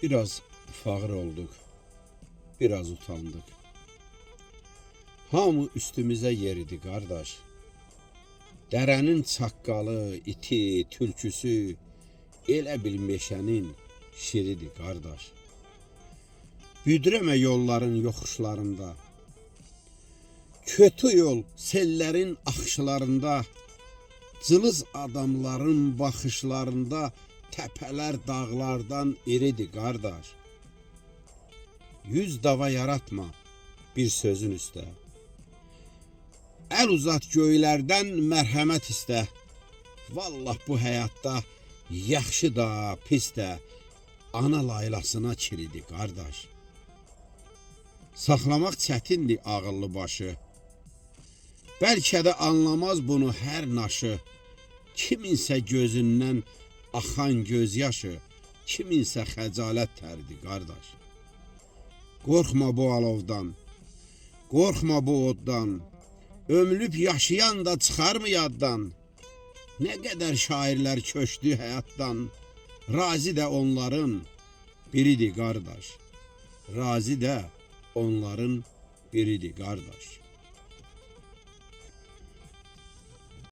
Biraz fağır olduk, biraz utandık. Hamı üstümüze yeridi kardeş. Derenin çaqqalı, iti, tülküsü, elə bil meşənin şiridi kardeş. Büdrəmə yolların yoxuşlarında, kötü yol sellərin axışlarında, cılız adamların baxışlarında təpələr dağlardan iridi kardeş. Yüz dava yaratma bir sözün üstə. El uzat göylərdən mərhəmət istə. Vallah bu həyatda yaxşı da, pis də ana laylasına kiridi kardeş. Saxlamaq çətindir ağıllı başı. Bəlkə də anlamaz bunu hər naşı. Kiminsə gözündən axan gözyaşı, kiminsə xəcalət tərdi kardeş. Qorxma bu alovdan, qorxma bu oddan. Ömlüb yaşayan da çıxar mı yaddan? Nə qədər şairlər köçdü həyatdan, razi də onların biridir kardeş. Razi də onların biridir kardeş.